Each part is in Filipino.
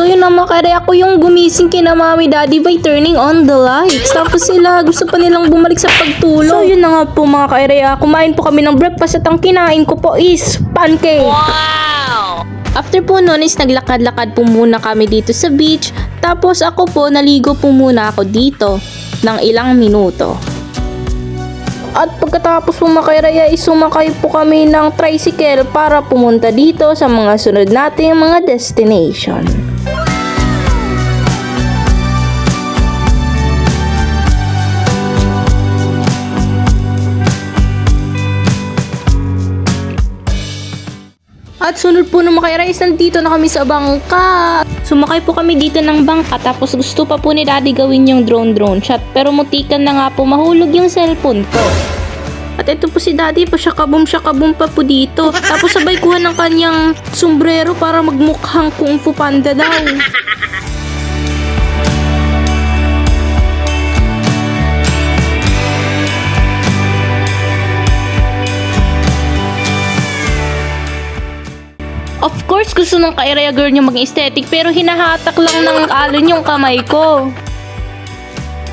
yun naman kaya ako yung gumising kina Mami Daddy by turning on the lights. Tapos sila gusto pa nilang bumalik sa pagtulog. So yun na nga po mga kaya kumain po kami ng breakfast at ang kinain ko po is pancake. Wow! After po nun is naglakad-lakad po muna kami dito sa beach. Tapos ako po naligo po muna ako dito ng ilang minuto. At pagkatapos po makiraya is sumakay po kami ng tricycle para pumunta dito sa mga sunod nating mga destination. At sunod po ng makiraya is nandito na kami sa bangka. Sumakay po kami dito ng bangka tapos gusto pa po ni Daddy gawin yung drone shot pero mutikan na nga po mahulog yung cellphone ko. At ito po si Daddy pa siya kabum pa po dito. Tapos sabay kuha ng kanyang sombrero para magmukhang Kung Fu Panda daw. Of course, gusto ng ka-area girl niya maging aesthetic pero hinahatak lang ng alon yung kamay ko.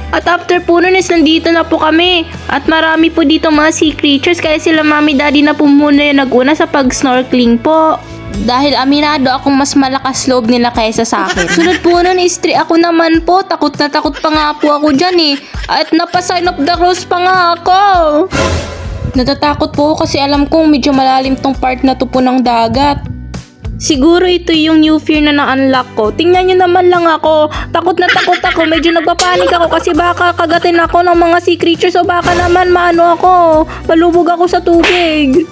At after po nun is nandito na po kami. At marami po dito mga sea creatures kaya sila Mami Daddy na po muna yung nag-una sa pag-snorkeling po. Dahil aminado akong mas malakas loob nila kaysa sa akin. Sunod po nun is ako naman po. Takot na takot pa nga po ako dyan eh. At napa-sign of the cross pa nga ako. Natatakot po ako kasi alam kong medyo malalim tong part na to po ng dagat. Siguro ito yung new fear na na-unlock ko. Tingnan nyo naman lang ako. Takot na takot ako. Medyo nagpapanik ako kasi baka kagatin ako ng mga sea creatures o baka naman maano ako. Malubog ako sa tubig.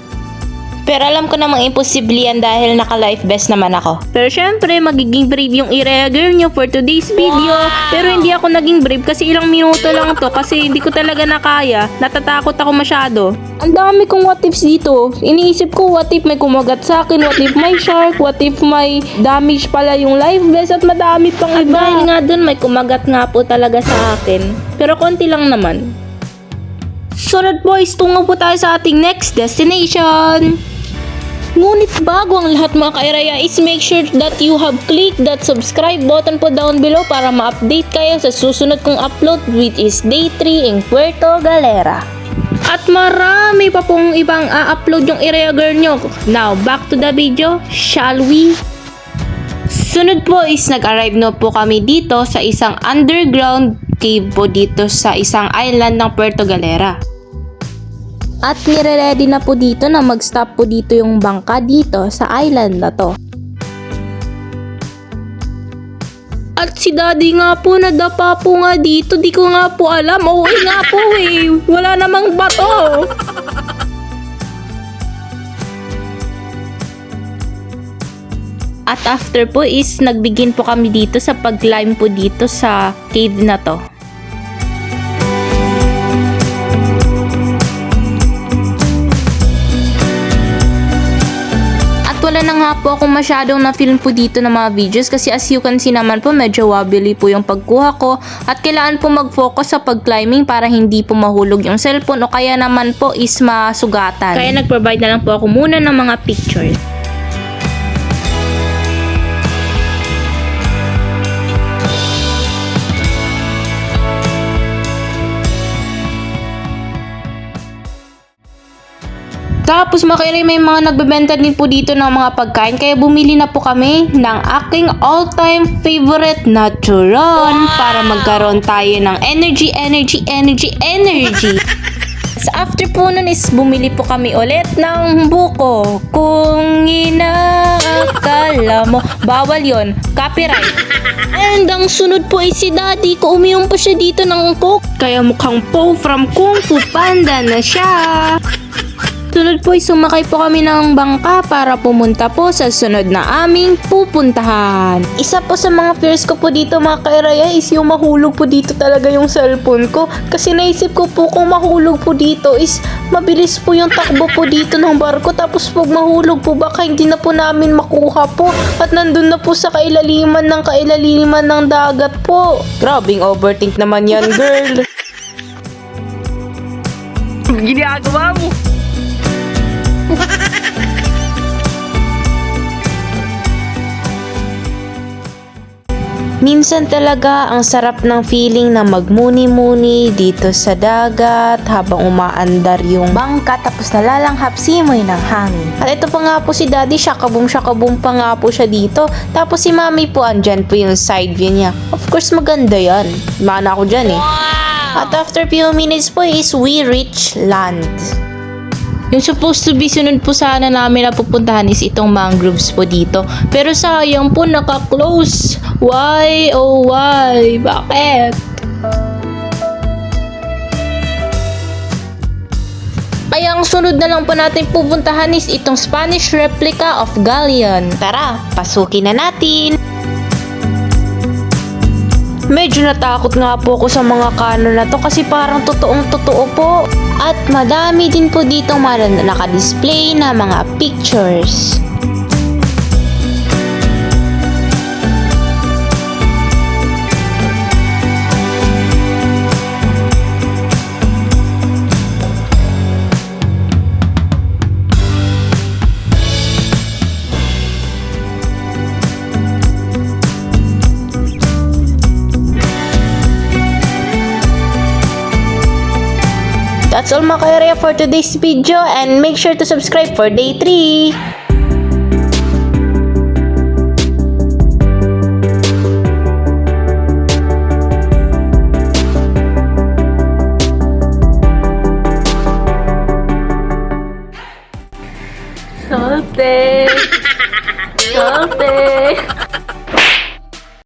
Pero alam ko namang imposible yan dahil naka-life vest naman ako. Pero syempre, magiging brave yung area girl nyo for today's video. Pero hindi ako naging brave kasi ilang minuto lang to kasi hindi ko talaga nakaya. Natatakot ako masyado. Ang dami kong what ifs dito. Iniisip ko what if may kumagat sa akin, what if may shark, what if may damage pala yung life vest at madami pang iba. Dahil nga dun may kumagat nga po talaga sa akin. Pero konti lang naman. Sunod boys, tungo po tayo sa ating next destination. Ngunit bago ang lahat mga kairaya is make sure that you have clicked that subscribe button po down below para ma-update kayo sa susunod kong upload which is Day 3 in Puerto Galera. At marami pa pong ibang upload yung area girl nyo. Now, back to the video, shall we? Sunod po is nag-arrive na po kami dito sa isang underground cave po dito sa isang island ng Puerto Galera. At nire-ready na po dito na mag-stop po dito yung bangka dito sa island na to. At si Daddy nga po nadapa po nga dito, di ko nga po alam. Oo nga po eh, wala namang bato. At after po is nagbigin po kami dito sa pag-climb po dito sa cave na to. Wala na nga po akong masyadong na-film po dito ng mga videos kasi as you can see naman po medyo wobbly po yung pagkuha ko at kailangan po mag-focus sa pag-climbing para hindi po mahulog yung cellphone o kaya naman po is masugatan. Kaya nag-provide na lang po ako muna ng mga pictures. Tapos makairay may mga nagbebenta din po dito ng mga pagkain kaya bumili na po kami ng aking all-time favorite na turon para magkaroon tayo ng energy. So after po nun is bumili po kami ulit ng buko. Kung inaakala mo, bawal yon, copyright. And ang sunod po ay si Daddy ko, uminom pa siya dito ng coke. Kaya mukhang Po from Kung Fu Panda na siya. Sunod po ay sumakay po kami ng bangka para pumunta po sa sunod na aming pupuntahan. Isa po sa mga fears ko po dito mga kairaya is yung mahulog po dito talaga yung cellphone ko. Kasi naisip ko po kung mahulog po dito is mabilis po yung takbo po dito ng barko. Tapos pag mahulog po baka hindi na po namin makuha po. At nandun na po sa kailaliman ng dagat po. Grabing overthink naman yan girl. Ginagawa mo. Minsan talaga ang sarap ng feeling na magmuni-muni dito sa dagat habang umaandar yung bangka tapos nalalanghap simoy ng hangin. At ito pa nga po si Daddy, syakabum pa nga po siya dito. Tapos si Mami po, andyan po yung side view niya. Of course maganda yan. Mana ako dyan eh. At after few minutes po is we reach land. Yung supposed to be sunod po sana namin na pupuntahan is itong mangroves po dito. Pero sayang po naka-close. Why? Oh why? Bakit? Kaya ang sunod na lang po natin pupuntahan is itong Spanish replica of Galleon. Tara, pasukin na natin! Medyo natakot nga po ako sa mga kanon na to kasi parang totoong totoo po. At madami din po ditong naka-display na mga pictures. That's all mga ka-area for today's video and make sure to subscribe for day 3. Salte! Salte!